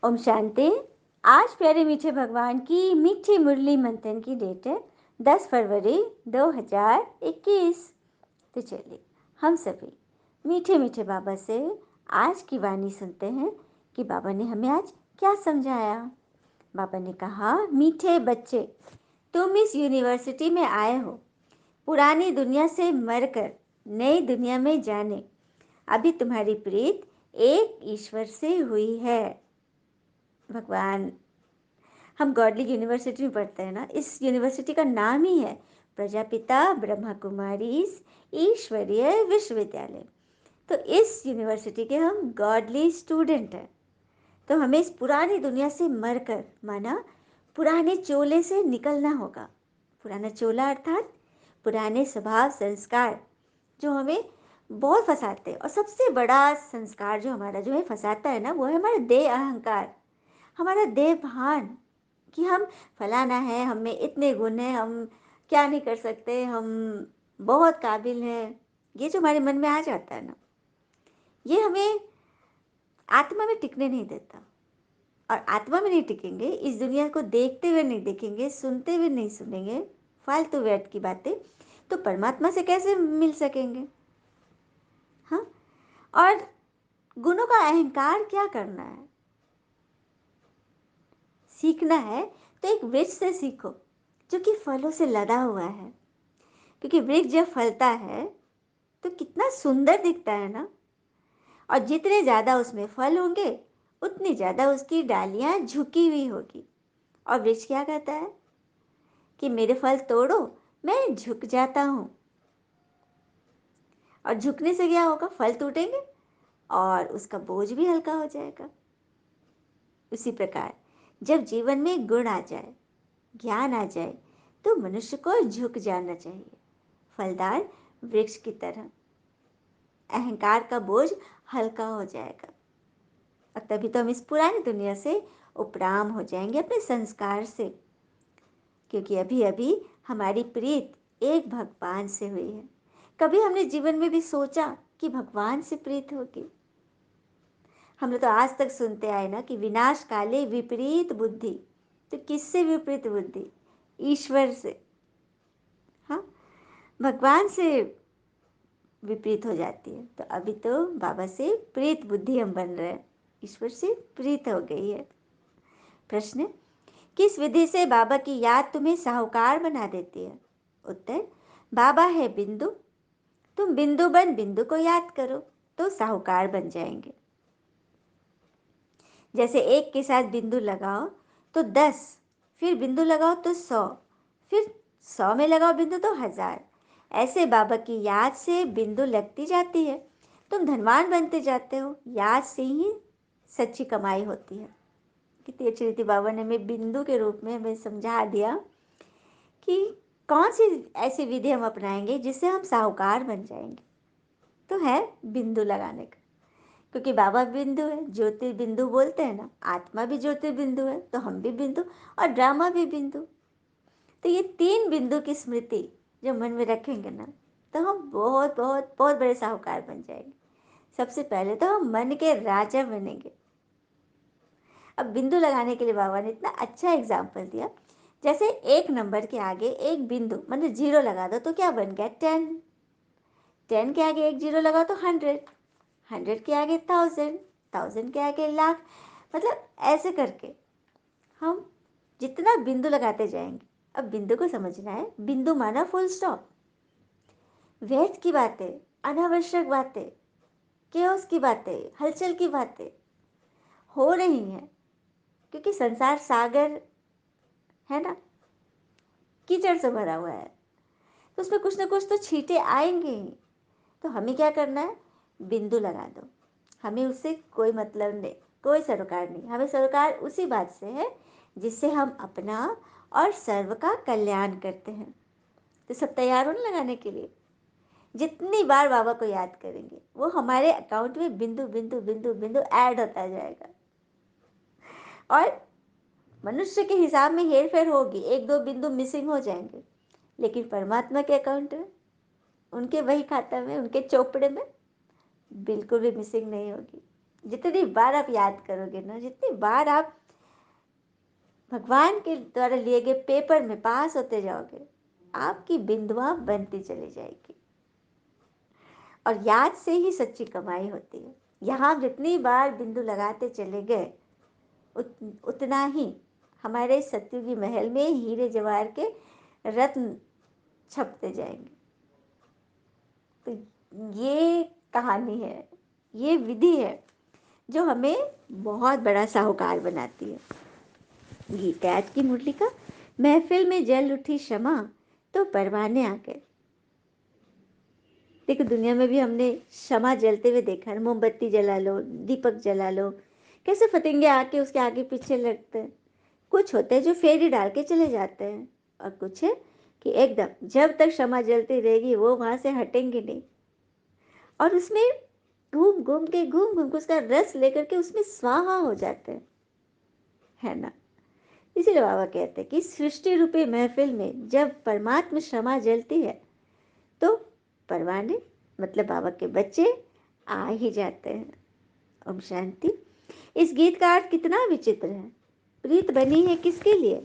ओम शांति। आज प्यारे मीठे भगवान की मीठी मुरली मंथन की डेट है 10 फरवरी 2021। तो चलिए हम सभी मीठे मीठे बाबा से आज की वाणी सुनते हैं कि बाबा ने हमें आज क्या समझाया। बाबा ने कहा, मीठे बच्चे, तुम इस यूनिवर्सिटी में आए हो पुरानी दुनिया से मरकर नई दुनिया में जाने। अभी तुम्हारी प्रीत एक ईश्वर से हुई है। भगवान, हम गॉडली यूनिवर्सिटी में पढ़ते हैं ना, इस यूनिवर्सिटी का नाम ही है प्रजापिता ब्रह्मा कुमारी ईश्वरीय विश्वविद्यालय। तो इस यूनिवर्सिटी के हम गॉडली स्टूडेंट हैं। तो हमें इस पुरानी दुनिया से मरकर, माना पुराने चोले से निकलना होगा। पुराना चोला अर्थात पुराने स्वभाव संस्कार जो हमें बहुत फंसाते हैं। और सबसे बड़ा संस्कार जो हमें फंसाता है ना, वो है हमारा देह अहंकार, हमारा देह भान कि हम फलाना है, हम में इतने गुण हैं, हम क्या नहीं कर सकते, हम बहुत काबिल हैं। ये जो हमारे मन में आ जाता है ना, ये हमें आत्मा में टिकने नहीं देता। और आत्मा में नहीं टिकेंगे, इस दुनिया को देखते हुए नहीं देखेंगे, सुनते हुए नहीं सुनेंगे फालतू व्यर्थ की बातें, तो परमात्मा से कैसे मिल सकेंगे। हाँ, और गुणों का अहंकार क्या करना है, सीखना है तो एक वृक्ष से सीखो जो कि फलों से लदा हुआ है। क्योंकि वृक्ष जब फलता है तो कितना सुंदर दिखता है ना। और जितने ज़्यादा उसमें फल होंगे उतनी ज़्यादा उसकी डालियाँ झुकी हुई होगी। और वृक्ष क्या कहता है कि मेरे फल तोड़ो, मैं झुक जाता हूँ। और झुकने से क्या होगा, फल टूटेंगे और उसका बोझ भी हल्का हो जाएगा। उसी प्रकार जब जीवन में गुण आ जाए, ज्ञान आ जाए, तो मनुष्य को झुक जाना चाहिए, फलदार वृक्ष की तरह। अहंकार का बोझ हल्का हो जाएगा और तभी तो हम इस पुरानी दुनिया से उपराम हो जाएंगे अपने संस्कार से। क्योंकि अभी अभी हमारी प्रीत एक भगवान से हुई है। कभी हमने जीवन में भी सोचा कि भगवान से प्रीत होगी? हमने तो आज तक सुनते आए ना कि विनाश काले विपरीत बुद्धि। तो किससे विपरीत बुद्धि? ईश्वर से। हाँ, भगवान से विपरीत हो जाती है। तो अभी तो बाबा से प्रीत बुद्धि हम बन रहे हैं, ईश्वर से प्रीत हो गई है। प्रश्न, किस विधि से बाबा की याद तुम्हें साहूकार बना देती है? उत्तर, बाबा है बिंदु, तुम बिंदु बन बिंदु को याद करो तो साहूकार बन जाएंगे। जैसे एक के साथ बिंदु लगाओ तो 10, फिर बिंदु लगाओ तो 100, फिर 100 में लगाओ बिंदु तो 1000। ऐसे बाबा की याद से बिंदु लगती जाती है, तुम धनवान बनते जाते हो। याद से ही सच्ची कमाई होती है। कितनी अच्छी रीति बाबा ने हमें बिंदु के रूप में हमें समझा दिया कि कौन सी ऐसी विधि हम अपनाएंगे जिससे हम साहूकार बन जाएंगे। तो है बिंदु लगाने का। क्योंकि बाबा बिंदु है, ज्योतिर्बिंदु बोलते हैं ना, आत्मा भी ज्योतिर्बिंदु है, तो हम भी बिंदु और ड्रामा भी बिंदु। तो ये 3 बिंदु की स्मृति जब मन में रखेंगे ना, तो हम बहुत बहुत बहुत बड़े साहूकार बन जाएंगे। सबसे पहले तो हम मन के राजा बनेंगे। अब बिंदु लगाने के लिए बाबा ने इतना अच्छा एग्जाम्पल दिया। जैसे एक नंबर के आगे एक बिंदु मतलब 0 लगा दो तो क्या बन गया, 10। 10 के आगे एक 0 लगाओ तो 100। 100 के आगे 1000। 1000 के आगे लाख। मतलब ऐसे करके हम जितना बिंदु लगाते जाएंगे। अब बिंदु को समझना है, बिंदु माना फुल स्टॉप। व्यर्थ की बातें, अनावश्यक बातें, केओस की बातें, हलचल की बातें हो रही हैं, क्योंकि संसार सागर है ना, कीचड़ से भरा हुआ है, तो उसमें कुछ ना कुछ तो छींटे आएंगे ही। तो हमें क्या करना है, बिंदु लगा दो। हमें उससे कोई मतलब नहीं, कोई सरोकार नहीं। हमें सरोकार उसी बात से है जिससे हम अपना और सर्व का कल्याण करते हैं। तो सब तैयार हो ना लगाने के लिए? जितनी बार बाबा को याद करेंगे वो हमारे अकाउंट में बिंदु बिंदु बिंदु बिंदु ऐड होता जाएगा। और मनुष्य के हिसाब में हेर फेर होगी, 1-2 बिंदु मिसिंग हो जाएंगे, लेकिन परमात्मा के अकाउंट में, उनके वही खाता में, उनके चोपड़े में बिल्कुल भी मिसिंग नहीं होगी। जितनी बार आप याद करोगे ना, जितनी बार आप भगवान के द्वारा लिए गए पेपर में पास होते जाओगे, आपकी बिंदुआ बनती चली जाएगी। और याद से ही सच्ची कमाई होती है। यहाँ जितनी बार बिंदु लगाते चले गए, उतना ही हमारे सत्युगी महल में हीरे जवाहर के रत्न छपते जाएंगे। तो ये कहानी है, ये विधि है जो हमें बहुत बड़ा साहूकार बनाती है। गीत है आज की मुरली का। महफिल में जल उठी शमा तो परवाने आ गए। देखो दुनिया में भी हमने शमा जलते हुए देखा है। मोमबत्ती जला लो, दीपक जला लो, कैसे फतिंगे आके उसके आगे पीछे लगते हैं। कुछ होते हैं जो फेरी डाल के चले जाते हैं, और कुछ है कि एकदम जब तक शमा जलती रहेगी वो वहां से हटेंगे नहीं, और उसमें घूम घूम के उसका रस लेकर के उसमें स्वाहा हो जाते हैं, है ना। इसीलिए बाबा कहते हैं कि सृष्टि रूपी महफिल में जब परमात्मा क्षमा जलती है तो परवाने मतलब बाबा के बच्चे आ ही जाते हैं। ओम शांति। इस गीत का अर्थ कितना विचित्र है। प्रीत बनी है किसके लिए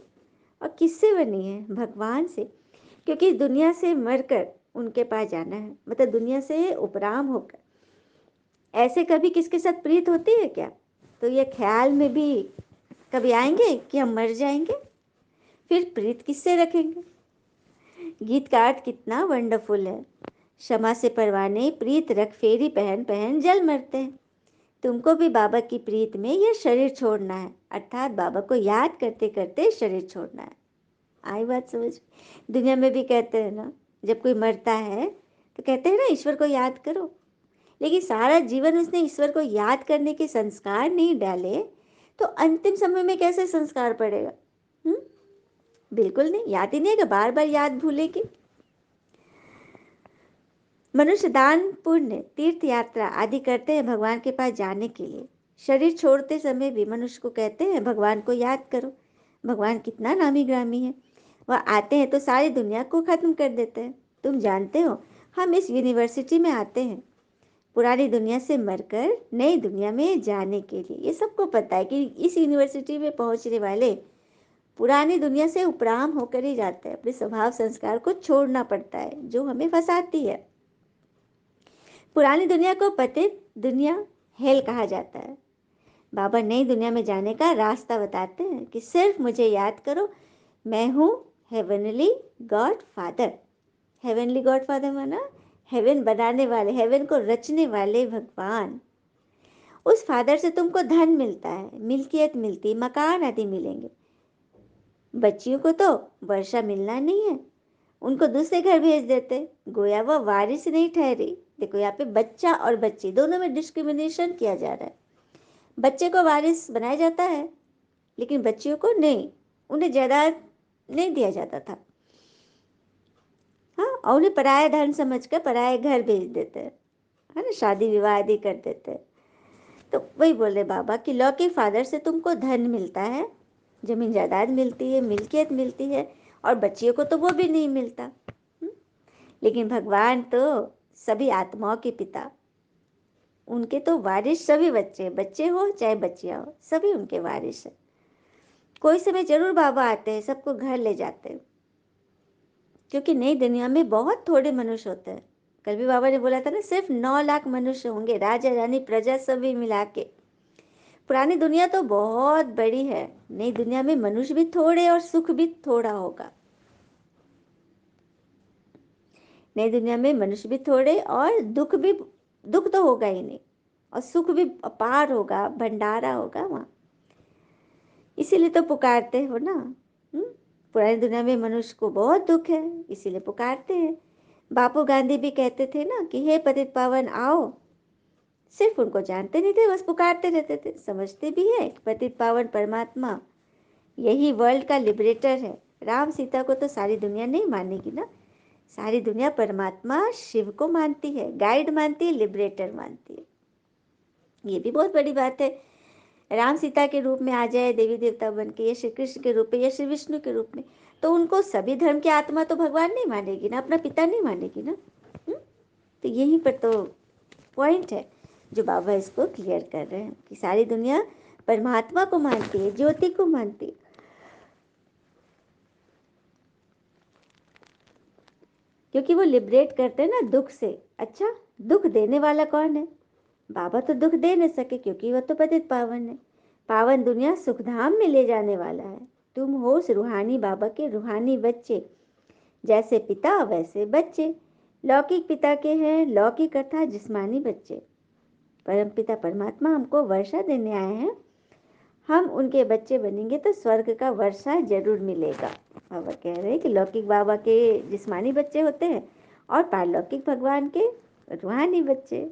और किससे बनी है? भगवान से, क्योंकि इस दुनिया से मरकर उनके पास जाना है, मतलब दुनिया से उपराम होकर। ऐसे कभी किसके साथ प्रीत होती है क्या? तो ये ख्याल में भी कभी आएंगे कि हम मर जाएंगे, फिर प्रीत किससे रखेंगे? गीत का अर्थ कितना वंडरफुल है। क्षमा से परवाने प्रीत रख फेरी पहन पहन जल मरते हैं। तुमको भी बाबा की प्रीत में यह शरीर छोड़ना है, अर्थात बाबा को याद करते करते शरीर छोड़ना है। आई बात समझ? दुनिया में भी कहते हैं ना, जब कोई मरता है तो कहते हैं ना ईश्वर को याद करो, लेकिन सारा जीवन उसने ईश्वर को याद करने के संस्कार नहीं डाले तो अंतिम समय में कैसे संस्कार पड़ेगा? बिल्कुल नहीं, याद ही नहीं है कि बार बार याद भूलेगी। मनुष्य दान, पुण्य, तीर्थ यात्रा आदि करते हैं भगवान के पास जाने के लिए। शरीर छोड़ते समय भी मनुष्य को कहते हैं भगवान को याद करो। भगवान कितना नामी ग्रामी है। वह आते हैं तो सारी दुनिया को खत्म कर देते हैं। तुम जानते हो हम इस यूनिवर्सिटी में आते हैं पुरानी दुनिया से मरकर नई दुनिया में जाने के लिए। ये सबको पता है कि इस यूनिवर्सिटी में पहुंचने वाले पुरानी दुनिया से उपराम होकर ही जाते हैं। अपने स्वभाव संस्कार को छोड़ना पड़ता है जो हमें फंसाती है। पुरानी दुनिया को पतित दुनिया, हेल कहा जाता है। बाबा नई दुनिया में जाने का रास्ता बताते हैं कि सिर्फ मुझे याद करो, मैं हूँ heavenly God father. Heavenly God father माना हेवन बनाने वाले, हेवन को रचने वाले भगवान। उस फादर से तुमको धन मिलता है, मिल्कियत मिलती, मकान आदि मिलेंगे। बच्चियों को तो वर्षा मिलना नहीं है, उनको दूसरे घर भेज देते, गोया वह वारिस नहीं ठहरी। देखो यहाँ पे बच्चा और बच्ची दोनों में डिस्क्रिमिनेशन किया जा रहा है। बच्चे को वारिस बनाया जाता है लेकिन बच्चियों को नहीं, उन्हें जायदाद नहीं दिया जाता था। हाँ, और उन्हें पराया धन समझकर पराये घर भेज देते हैं, है ना, शादी विवाह आदि कर देते हैं। तो वही बोल रहे बाबा कि लौकिक फादर से तुमको धन मिलता है, जमीन जायदाद मिलती है, मिल्कियत मिलती है, और बच्चियों को तो वो भी नहीं मिलता। लेकिन भगवान तो सभी आत्माओं के पिता, उनके तो वारिस सभी बच्चे, बच्चे हो चाहे बच्चियां हो, सभी उनके वारिस है। कोई समय जरूर बाबा आते हैं, सबको घर ले जाते हैं, क्योंकि नई दुनिया में बहुत थोड़े मनुष्य होते हैं। कल भी बाबा ने बोला था ना, सिर्फ 9 लाख मनुष्य होंगे, राजा रानी प्रजा सभी मिला के। पुरानी दुनिया तो बहुत बड़ी है, नई दुनिया में मनुष्य भी थोड़े और सुख भी थोड़ा होगा। नई दुनिया में मनुष्य भी थोड़े और दुख तो होगा ही नहीं, और सुख भी अपार होगा, भंडारा होगा वहाँ। इसीलिए तो पुकारते हो ना। पुरानी दुनिया में मनुष्य को बहुत दुख है, इसीलिए पुकारते हैं। बापू गांधी भी कहते थे ना कि हे पतित पावन आओ। सिर्फ उनको जानते नहीं थे, बस पुकारते रहते थे। समझते भी है पतित पावन परमात्मा यही वर्ल्ड का लिबरेटर है। राम सीता को तो सारी दुनिया नहीं मानेगी ना, सारी दुनिया परमात्मा शिव को मानती है, गाइड मानती है, लिबरेटर मानती है। ये भी बहुत बड़ी बात है। राम सीता के रूप में आ जाए देवी देवता बन के, या श्री कृष्ण के रूप में, या श्री विष्णु के रूप में, तो उनको सभी धर्म की आत्मा तो भगवान नहीं मानेगी ना, अपना पिता नहीं मानेगी ना। तो यहीं पर तो पॉइंट है। जो बाबा इसको क्लियर कर रहे हैं कि सारी दुनिया परमात्मा को मानती है, ज्योति को मानती है। क्योंकि वो लिबरेट करते हैं ना दुख से। अच्छा, दुख देने वाला कौन है? बाबा तो दुख दे नहीं सके क्योंकि वो तो पतित पावन है। पावन दुनिया सुखधाम में ले जाने वाला है। तुम हो उस रूहानी बाबा के रूहानी बच्चे। जैसे पिता वैसे बच्चे। लौकिक पिता के हैं लौकिक अर्थात जिस्मानी बच्चे। परम पिता परमात्मा हमको वर्षा देने आए हैं। हम उनके बच्चे बनेंगे तो स्वर्ग का वर्षा जरूर मिलेगा। बाबा कह रहे हैं कि लौकिक बाबा के जिस्मानी बच्चे होते हैं और पारलौकिक भगवान के रूहानी बच्चे।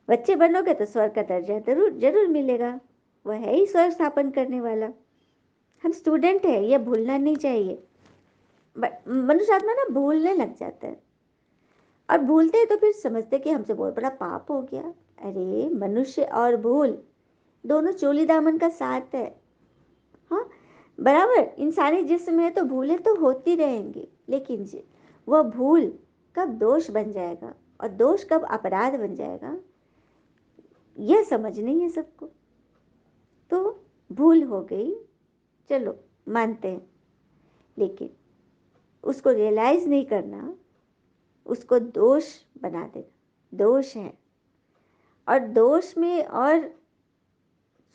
बच्चे बनोगे तो स्वर्ग का दर्जा जरूर जरूर मिलेगा। वह है ही स्वर्ग स्थापन करने वाला। हम स्टूडेंट हैं, यह भूलना नहीं चाहिए। मनुष्य आत्मा ना भूलने लग जाता है और भूलते हैं तो फिर समझते कि हमसे बहुत बड़ा पाप हो गया। अरे मनुष्य और भूल दोनों चोली दामन का साथ है। हाँ, बराबर इंसानी जिस्म है तो भूलें तो होती रहेंगी, लेकिन वह भूल कब दोष बन जाएगा और दोष कब अपराध बन जाएगा, यह समझ नहीं है सबको। तो भूल हो गई, चलो मानते हैं, लेकिन उसको रियलाइज नहीं करना उसको दोष बना देगा। दोष है और दोष में और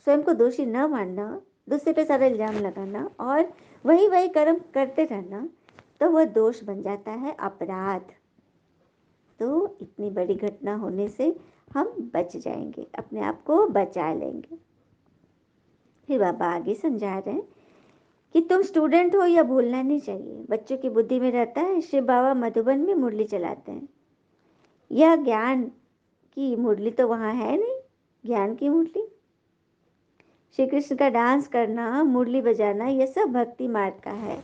स्वयं को दोषी न मानना, दूसरे पे सारा इल्जाम लगाना और वही वही कर्म करते रहना, तो वह दोष बन जाता है अपराध। तो इतनी बड़ी घटना होने से हम बच जाएंगे, अपने आप को बचा लेंगे। फिर बाबा आगे समझा रहे हैं कि तुम स्टूडेंट हो यह भूलना नहीं चाहिए। बच्चों की बुद्धि में रहता है शिव बाबा मधुबन में मुरली चलाते हैं। यह ज्ञान की मुरली तो वहाँ है नहीं, ज्ञान की मुरली। श्री कृष्ण का डांस करना, मुरली बजाना, ये सब भक्ति मार्ग का है।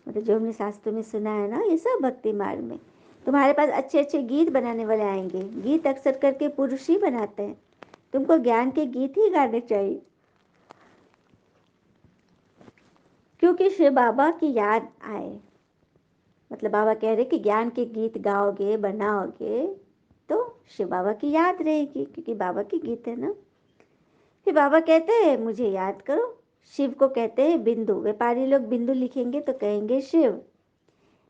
मतलब जो हमने शास्त्रों में सुना है ना, ये सब भक्ति मार्ग में। तुम्हारे पास अच्छे अच्छे गीत बनाने वाले आएंगे। गीत अक्सर करके पुरुष ही बनाते हैं। तुमको ज्ञान के गीत ही गाने चाहिए, क्योंकि शिव बाबा की याद आए। मतलब बाबा कह रहे कि ज्ञान के गीत गाओगे बनाओगे तो शिव बाबा की याद रहेगी, क्योंकि बाबा के गीत है ना। फिर बाबा कहते हैं मुझे याद करो। शिव को कहते हैं बिंदु। व्यापारी लोग बिंदु लिखेंगे तो कहेंगे शिव।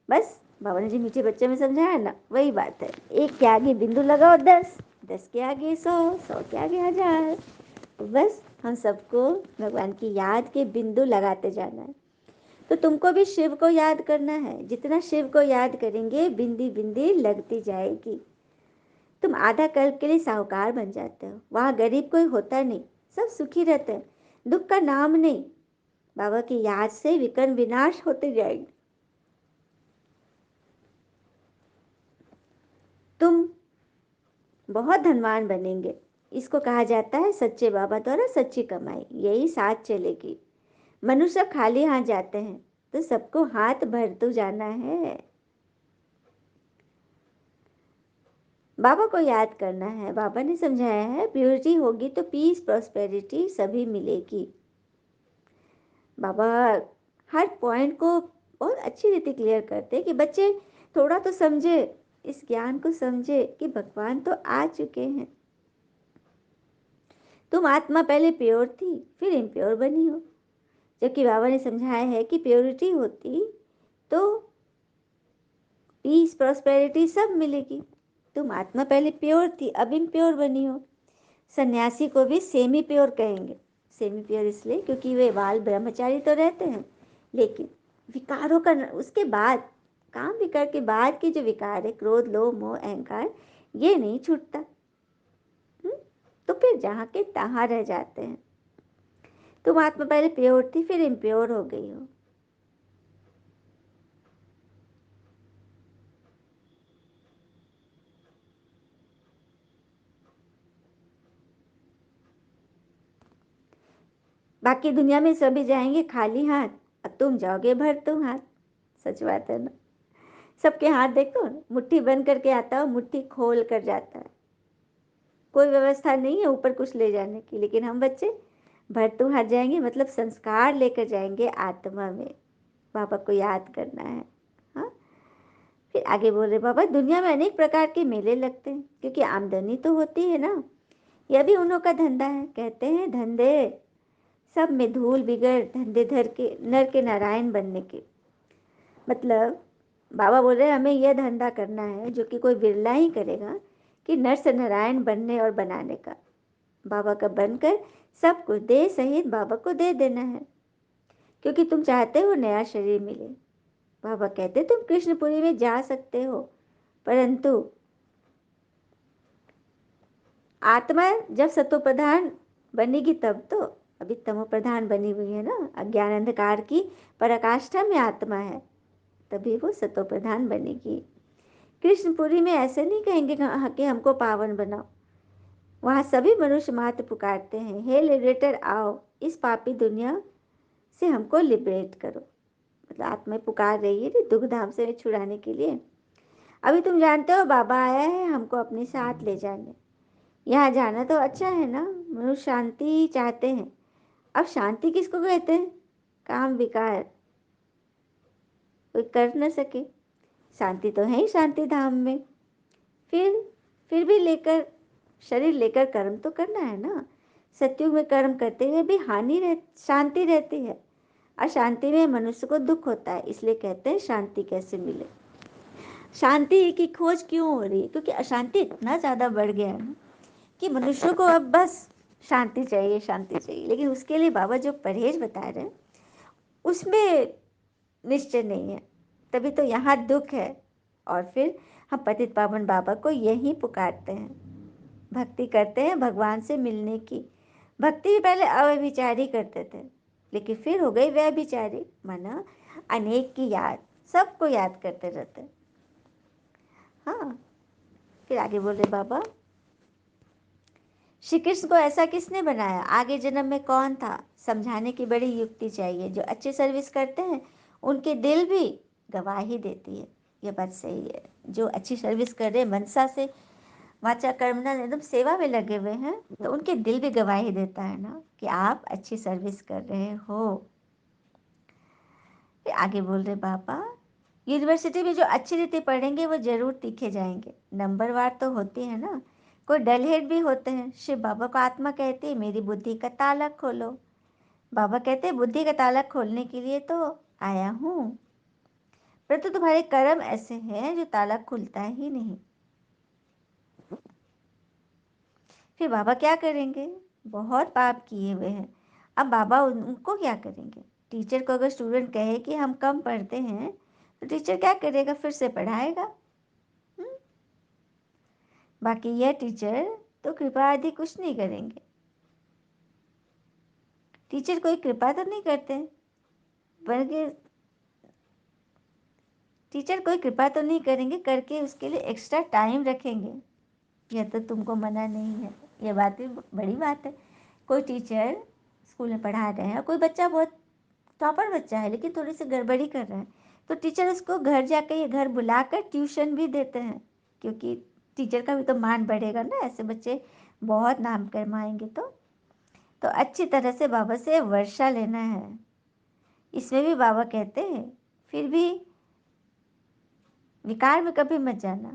बस बाबा ने जो मीठे बच्चे में समझाया ना, वही बात है। एक के आगे बिंदु लगाओ 10, 10 के आगे 100, 100 के आगे 1000। बस हम सबको भगवान की याद के बिंदु लगाते जाना है। तो तुमको भी शिव को याद करना है। जितना शिव को याद करेंगे बिंदी बिंदी लगती जाएगी। तुम आधा कल्प के लिए साहूकार बन जाते हो। वहाँ गरीब कोई होता नहीं, सब सुखी रहते हैं। दुख का नाम नहीं। बाबा की याद से विकर्ण विनाश होते जाएंगे। तुम बहुत धनवान बनेंगे। इसको कहा जाता है सच्चे बाबा द्वारा सच्ची कमाई। यही साथ चलेगी। मनुष्य खाली हाथ जाते हैं तो सबको हाथ भर तो जाना है। बाबा को याद करना है। बाबा ने समझाया है प्योरिटी होगी तो पीस प्रॉस्पेरिटी सभी मिलेगी। बाबा हर पॉइंट को बहुत अच्छी रीति क्लियर करते हैं कि बच्चे थोड़ा तो समझे, इस ज्ञान को समझे कि भगवान तो आ चुके हैं। तुम आत्मा पहले प्योर थी फिर इम्प्योर बनी हो। जबकि बाबा ने समझाया है कि प्योरिटी होती तो पीस प्रॉस्पेरिटी सब मिलेगी। तुम आत्मा पहले प्योर थी अब इम्प्योर बनी हो। सन्यासी को भी सेमी प्योर कहेंगे। सेमी प्योर इसलिए क्योंकि वे बाल ब्रह्मचारी तो रहते हैं, लेकिन विकारों का उसके बाद, काम विकार के बाद के जो विकार है, क्रोध लोभ मोह अहंकार, ये नहीं छूटता। तो फिर जहाँ के तहाँ रह जाते हैं। तुम आत्मा पहले प्योर थी फिर इम्प्योर हो गई हो। बाकी दुनिया में सभी जाएंगे खाली हाथ और तुम जाओगे भरतू हाथ। सच बात है ना। सबके हाथ देखो, मुट्ठी बंद करके आता है, मुट्ठी खोल कर जाता है। कोई व्यवस्था नहीं है ऊपर कुछ ले जाने की, लेकिन हम बच्चे भरतू हाथ जाएंगे। मतलब संस्कार लेकर जाएंगे आत्मा में। बाबा को याद करना है। हाँ, फिर आगे बोल रहे बाबा, दुनिया में अनेक प्रकार के मेले लगते हैं क्योंकि आमदनी तो होती है ना, यह भी उन्हों का धंधा है। कहते हैं धंधे सब में धूल बिगड़, धंधे धर के नर के नारायण बनने के। मतलब बाबा बोल रहे हैं हमें यह धंधा करना है जो कि कोई बिरला ही करेगा, कि नर से नारायण बनने और बनाने का। बाबा का बनकर सब कुछ देह सहित बाबा को दे देना है, क्योंकि तुम चाहते हो नया शरीर मिले। बाबा कहते तुम कृष्णपुरी में जा सकते हो, परंतु आत्मा जब सतो प्रधान बनेगी तब तो। अभी तमो प्रधान बनी हुई है ना, अज्ञान अंधकार की पराकाष्ठा में आत्मा है, तभी वो सतो प्रधान बनेगी। कृष्णपुरी में ऐसे नहीं कहेंगे कि हमको पावन बनाओ। वहाँ सभी मनुष्य मात्र पुकारते हैं, हे लिबरेटर आओ, इस पापी दुनिया से हमको लिबरेट करो। मतलब आत्मा पुकार रही है दुख धाम से छुड़ाने के लिए। अभी तुम जानते हो बाबा आया है हमको अपने साथ ले जाने। यहाँ जाना तो अच्छा है ना, मनुष्य शांति चाहते हैं। अब शांति किसको कहते हैं? काम विकार कोई कर न सके, शांति तो है ही शांति धाम में। फिर भी लेकर शरीर लेकर कर्म तो करना है ना। सत्युग में कर्म करते हुए भी शांति रहती है। अशांति में मनुष्य को दुख होता है, इसलिए कहते हैं शांति कैसे मिले। शांति की खोज क्यों हो रही है? क्योंकि अशांति इतना ज़्यादा बढ़ गया है ना कि मनुष्यों को अब बस शांति चाहिए, शांति चाहिए। लेकिन उसके लिए बाबा जो परहेज बता रहे हैं उसमें निश्चय नहीं है, तभी तो यहाँ दुख है। और फिर हम पतित पावन बाबा को यही पुकारते हैं, भक्ति करते हैं भगवान से मिलने की। भक्ति भी पहले अव्यभिचारी करते थे, लेकिन फिर हो गई व्यभिचारी, माना अनेक की याद, सबको याद करते रहते। हाँ, फिर आगे बोल रहे बाबा, श्री कृष्ण को ऐसा किसने बनाया, आगे जन्म में कौन था, समझाने की बड़ी युक्ति चाहिए। जो अच्छी सर्विस करते हैं उनके दिल भी गवाही देती है, ये बात सही है। जो अच्छी सर्विस कर रहे हैं मनसा से वाचा कर्मणा एकदम सेवा में लगे हुए हैं, तो उनके दिल भी गवाही देता है ना कि आप अच्छी सर्विस कर रहे हो। फिर आगे बोल रहे बाबा, यूनिवर्सिटी में जो अच्छी रीति पढ़ेंगे वो जरूर तीखे जाएंगे। नंबरवार तो होती है ना, कोई डलहेड भी होते हैं। शिव बाबा को आत्मा कहती है मेरी बुद्धि का ताला खोलो। बाबा कहते हैं बुद्धि का ताला खोलने के लिए तो आया हूँ, परंतु तुम्हारे कर्म ऐसे हैं जो ताला खुलता ही नहीं। फिर बाबा क्या करेंगे? बहुत पाप किए हुए हैं, अब बाबा उनको क्या करेंगे? टीचर को अगर स्टूडेंट कहे कि हम कम पढ़ते हैं तो टीचर क्या करेगा? फिर से पढ़ाएगा। बाकी यह टीचर तो कृपा आदि कुछ नहीं करेंगे। टीचर कोई कृपा तो नहीं करते, बल्कि टीचर कोई कृपा तो नहीं करेंगे, करके उसके लिए एक्स्ट्रा टाइम रखेंगे। यह तो तुमको मना नहीं है, यह बात भी बड़ी बात है। कोई टीचर स्कूल में पढ़ा रहे हैं और कोई बच्चा बहुत टॉपर बच्चा है लेकिन थोड़ी सी गड़बड़ी कर रहा है, तो टीचर उसको घर जाकर या घर बुलाकर ट्यूशन भी देते हैं, क्योंकि टीचर का भी तो मान बढ़ेगा ना, ऐसे बच्चे बहुत नाम कमाएंगे। तो अच्छी तरह से बाबा से वर्षा लेना है। इसमें भी बाबा कहते हैं फिर भी विकार में कभी मत जाना,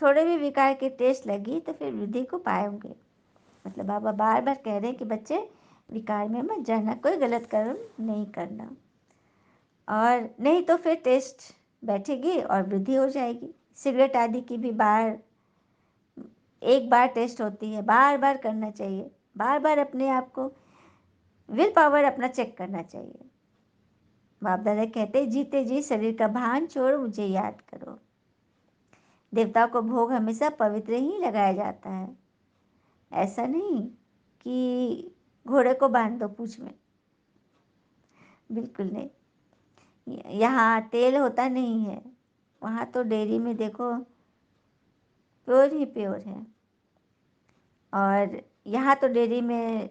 थोड़े भी विकार के टेस्ट लगी तो फिर वृद्धि को पाएंगे। मतलब बाबा बार बार कह रहे हैं कि बच्चे विकार में मत जाना, कोई गलत कर्म नहीं करना, और नहीं तो फिर टेस्ट बैठेगी और वृद्धि हो जाएगी। सिगरेट आदि की भी एक बार टेस्ट होती है, बार बार करना चाहिए। बार बार अपने आप को विल पावर अपना चेक करना चाहिए। बाप दादा कहते जीते जी शरीर का भान छोड़ मुझे याद करो। देवताओं को भोग हमेशा पवित्र ही लगाया जाता है, ऐसा नहीं कि घोड़े को बांध दो पूंछ में, बिल्कुल नहीं। यहाँ तेल होता नहीं है, वहाँ तो डेयरी में देखो प्योर ही प्योर है, और यहाँ तो डेयरी में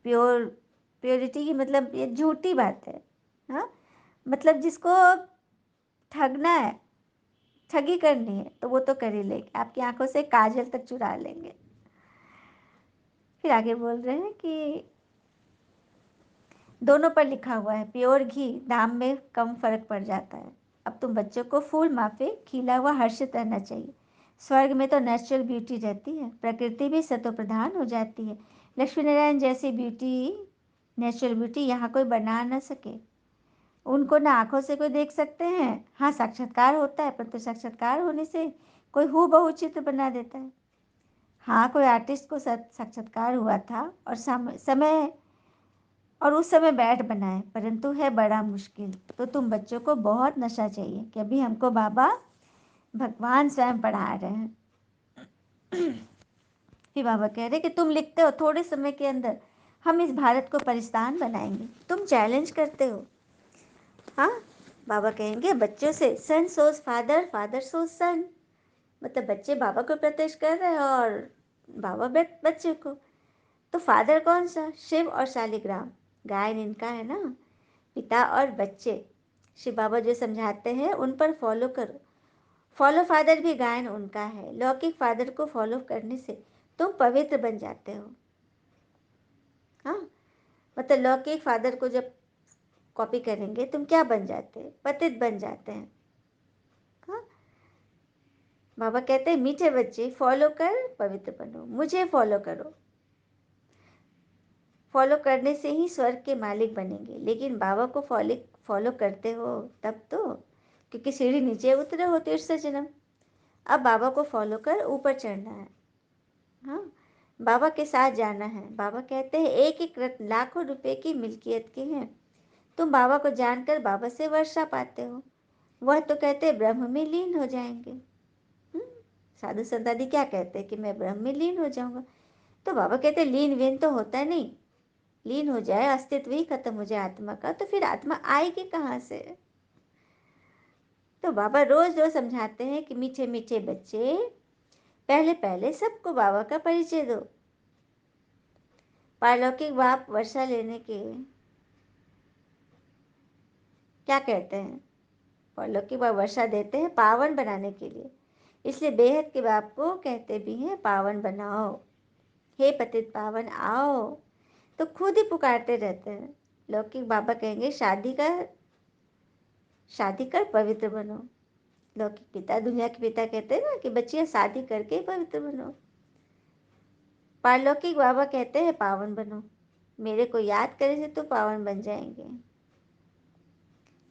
प्योरिटी की मतलब ये झूठी बात है। हाँ, मतलब जिसको ठगना है, ठगी करनी है तो वो तो कर ही लेंगे, आपकी आंखों से काजल तक चुरा लेंगे। फिर आगे बोल रहे हैं कि दोनों पर लिखा हुआ है प्योर घी, दाम में कम फर्क पड़ जाता है। अब तुम बच्चों को फूल माफे खिला हुआ हर्षित रहना चाहिए। स्वर्ग में तो नेचुरल ब्यूटी रहती है, प्रकृति भी सतो प्रधान हो जाती है। लक्ष्मी नारायण जैसी ब्यूटी, नेचुरल ब्यूटी यहाँ कोई बना ना सके। उनको ना आंखों से कोई देख सकते हैं, हाँ साक्षात्कार होता है, परंतु साक्षात्कार होने से कोई हूबहू चित्र बना देता है। हाँ कोई आर्टिस्ट को साक्षात्कार हुआ था और समय और उस समय बैठ बनाए, परंतु है बड़ा मुश्किल। तो तुम बच्चों को बहुत नशा चाहिए कि अभी हमको बाबा भगवान स्वयं पढ़ा रहे हैं। फिर बाबा कह रहे कि तुम लिखते हो थोड़े समय के अंदर हम इस भारत को पाकिस्तान बनाएंगे, तुम चैलेंज करते हो। हाँ, बाबा कहेंगे बच्चों से सन सोज फादर, फादर सोज सन, मतलब बच्चे बाबा को प्रत्यक्ष कर रहे हैं और बाबा बच्चे को। तो फादर कौन सा? शिव और शालिग्राम, गायन इनका है ना, पिता और बच्चे। शिव बाबा जो समझाते हैं उन पर फॉलो करो। फॉलो फादर भी गायन उनका है। लौकिक फादर को फॉलो करने से तुम पवित्र बन जाते हो। हाँ, मतलब लौकिक फादर को जब कॉपी करेंगे तुम क्या बन जाते हैं? पतित बन जाते हैं। हाँ, बाबा कहते हैं मीठे बच्चे फॉलो कर पवित्र बनो, मुझे फॉलो करो। फॉलो करने से ही स्वर्ग के मालिक बनेंगे। लेकिन बाबा को फॉलो करते हो तब तो, क्योंकि सीढ़ी नीचे उतरे हो तीर्थ से जन्म। अब बाबा को फॉलो कर ऊपर चढ़ना है। हाँ, बाबा के साथ जाना है। बाबा कहते हैं एक एक रत्न लाखों रुपए की मिल्कियत के हैं। तुम बाबा को जानकर बाबा से वर्षा पाते हो। वह तो कहते हैं ब्रह्म में लीन हो जाएंगे। साधु संतादि क्या कहते हैं कि मैं ब्रह्म में लीन हो जाऊंगा। तो बाबा कहते हैं लीन वीन तो होता नहीं। लीन हो जाए, अस्तित्व ही खत्म हो जाए आत्मा का, तो फिर आत्मा आएगी कहाँ से? तो बाबा रोज रोज समझाते हैं कि मीठे मीठे बच्चे, पहले पहले सबको बाबा का परिचय दो। पारलौकिक बाप वर्षा लेने के क्या कहते हैं? पारलौकिक बाप वर्षा देते हैं पावन बनाने के लिए, इसलिए बेहद के बाप को कहते भी हैं पावन बनाओ, हे पतित पावन आओ। तो खुद ही पुकारते रहते हैं। लौकिक बाबा कहेंगे शादी कर पवित्र बनो। लौकिक पिता, दुनिया के पिता कहते हैं ना कि बच्चियां शादी करके पवित्र बनो। पारलौकिक बाबा कहते हैं पावन बनो, मेरे को याद करे से तो पावन बन जाएंगे।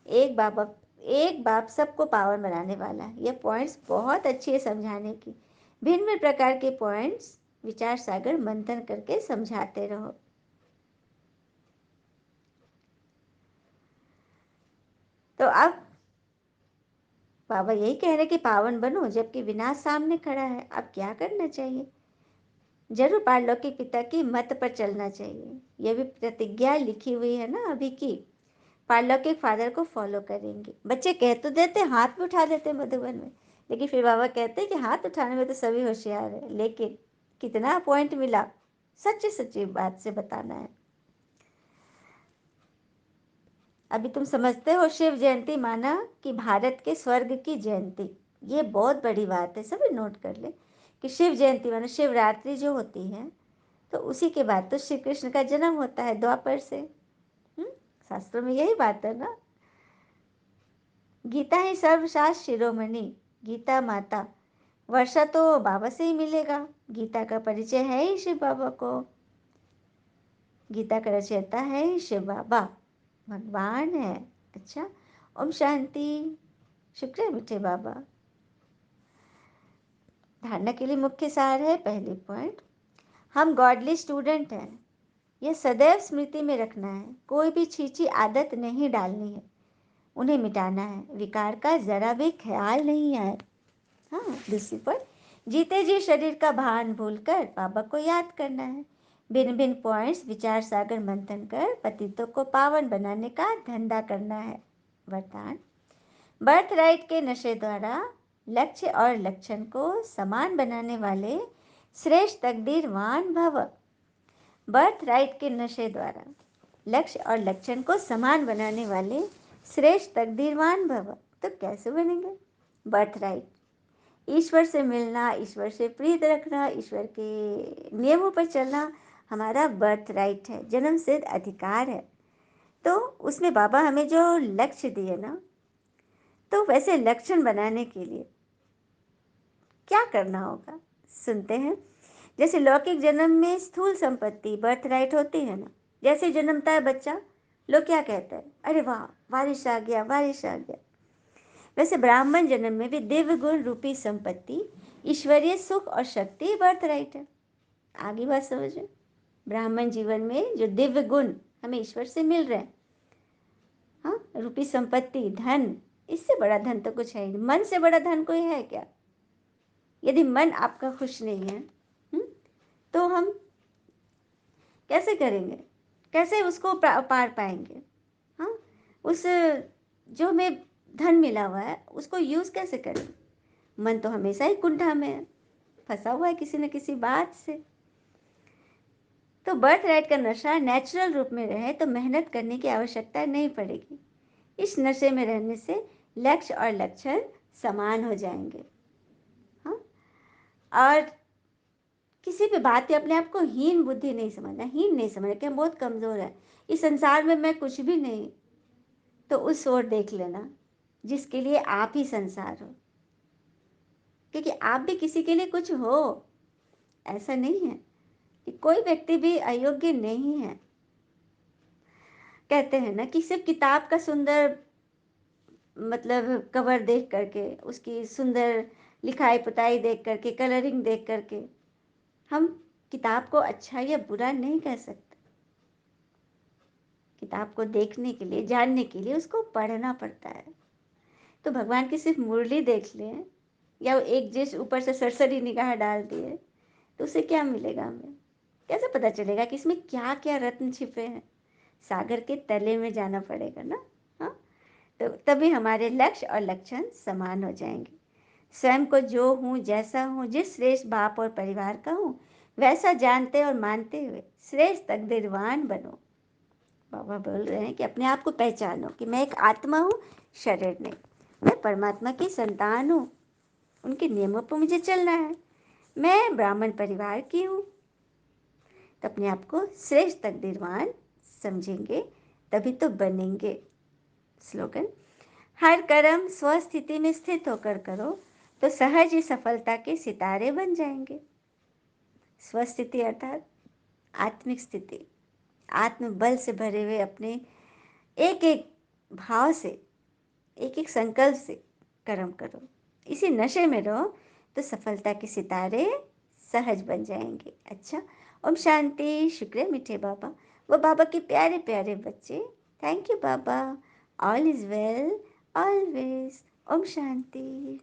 एक बाबा, एक बाप सबको पावन बनाने वाला है। यह पॉइंट्स बहुत अच्छी है समझाने की। भिन्न भिन्न प्रकार के पॉइंट्स विचार सागर मंथन करके समझाते रहो। तो अब बाबा यही कह रहे कि पावन बनो, जबकि विनाश सामने खड़ा है। अब क्या करना चाहिए? जरूर पारलौकिक पिता की मत पर चलना चाहिए। यह भी प्रतिज्ञा लिखी हुई है ना अभी की। पारलौकिक फादर को फॉलो करेंगे। बच्चे कह तो देते, हाथ भी उठा देते मधुबन में, लेकिन फिर बाबा कहते हैं कि हाथ उठाने में तो सभी होशियार है, लेकिन कितना पॉइंट मिला, सच्ची सच्ची बात से बताना है। अभी तुम समझते हो शिव जयंती माना कि भारत के स्वर्ग की जयंती। ये बहुत बड़ी बात है, सभी नोट कर ले कि शिव जयंती माना शिवरात्रि जो होती है, तो उसी के बाद तो श्री कृष्ण का जन्म होता है द्वापर से। शास्त्रों में यही बात है ना। गीता ही सर्वशास्त्र शिरोमणि, गीता माता। वर्षा तो बाबा से ही मिलेगा, गीता का परिचय है ही शिव बाबा को। गीता का रचयिता है ही शिव बाबा, भगवान है। अच्छा, ओम शांति। शुक्र है मीठे बाबा। धारणा के लिए मुख्य सार है, पहली पॉइंट, हम गॉडली स्टूडेंट हैं। यह सदैव स्मृति में रखना है। कोई भी छीछी आदत नहीं डालनी है, उन्हें मिटाना है। विकार का जरा भी ख्याल नहीं आए। हाँ, दूसरी पॉइंट, जीते जी शरीर का भान भूलकर बाबा को याद करना है। भिन्न भिन्न पॉइंट्स विचार सागर मंथन कर पतितों को पावन बनाने का धंधा करना है। वरदान, बर्थ राइट के नशे द्वारा लक्ष्य और लक्षण को समान बनाने वाले श्रेष्ठ तकदीरवान भव। बर्थ राइट के नशे द्वारा लक्ष्य और लक्षण को समान बनाने वाले श्रेष्ठ तकदीरवान भव। तो कैसे बनेंगे? बर्थ राइट, ईश्वर से मिलना, ईश्वर से प्रीत रखना, ईश्वर के नियमों पर चलना हमारा बर्थ राइट है, जन्म सिद्ध अधिकार है। तो उसमें बाबा हमें जो लक्ष्य दिए ना, तो वैसे लक्षण बनाने के लिए क्या करना होगा, सुनते हैं। जैसे लौकिक जन्म में स्थूल संपत्ति बर्थ राइट होती है ना, जैसे जन्मता है बच्चा, लोग क्या कहते हैं, अरे वाह, बारिश आ गया, बारिश आ गया। वैसे ब्राह्मण जन्म में भी दिव्य गुण रूपी संपत्ति, ईश्वरीय सुख और शक्ति बर्थ राइट है। आगे बात समझो, ब्राह्मण जीवन में जो दिव्य गुण हमें ईश्वर से मिल रहे हैं, हाँ, रूपी संपत्ति, धन, इससे बड़ा धन तो कुछ है ही नहीं। मन से बड़ा धन कोई है क्या? यदि मन आपका खुश नहीं है, तो हम कैसे करेंगे, कैसे उसको पार पाएंगे? हाँ, उस जो हमें धन मिला हुआ है उसको यूज़ कैसे करें? मन तो हमेशा ही कुंठा में है, फंसा हुआ है किसी न किसी बात से। तो बर्थ राइट का नशा नेचुरल रूप में रहे तो मेहनत करने की आवश्यकता नहीं पड़ेगी। इस नशे में रहने से लक्ष्य और लक्षण समान हो जाएंगे। हाँ, और किसी भी बात पे अपने आप को हीन बुद्धि नहीं समझना, हीन नहीं समझना कि हम बहुत कमज़ोर है, इस संसार में मैं कुछ भी नहीं। तो उस ओर देख लेना जिसके लिए आप ही संसार हो, क्योंकि आप भी किसी के लिए कुछ हो। ऐसा नहीं है कि कोई व्यक्ति भी अयोग्य नहीं है। कहते हैं ना कि सिर्फ किताब का सुंदर मतलब कवर देख करके, उसकी सुंदर लिखाई पुताई देख करके, कलरिंग देख करके हम किताब को अच्छा या बुरा नहीं कह सकते। किताब को देखने के लिए, जानने के लिए उसको पढ़ना पड़ता है। तो भगवान की सिर्फ मुरली देख लें या एक जिस ऊपर से सरसरी निगाह डाल दिए तो उसे क्या मिलेगा? हमें कैसे पता चलेगा कि इसमें क्या क्या रत्न छिपे हैं? सागर के तले में जाना पड़ेगा ना। हाँ, तो तभी हमारे लक्ष्य और लक्षण समान हो जाएंगे। स्वयं को जो हूँ, जैसा हूँ, जिस श्रेष्ठ बाप और परिवार का हूँ, वैसा जानते और मानते हुए श्रेष्ठ तकदीरवान बनो। बाबा बोल रहे हैं कि अपने आप को पहचानो कि मैं एक आत्मा हूँ, शरीर नहीं। मैं परमात्मा की संतान हूँ, उनके नियमों पर मुझे चलना है। मैं ब्राह्मण परिवार की हूँ। तो अपने आप को श्रेष्ठ तकदीरवान समझेंगे तभी तो बनेंगे। स्लोगन, हर कर्म स्वस्थिति में स्थित होकर करो तो सहज ही सफलता के सितारे बन जाएंगे। स्वस्थिति अर्थात आत्मिक स्थिति, आत्मबल से भरे हुए अपने एक एक भाव से, एक एक संकल्प से कर्म करो। इसी नशे में रहो तो सफलता के सितारे सहज बन जाएंगे। अच्छा, ओम शांति। शुक्र है मीठे बाबा, वो बाबा के प्यारे प्यारे बच्चे। थैंक यू बाबा। All is well always. ओम शांति।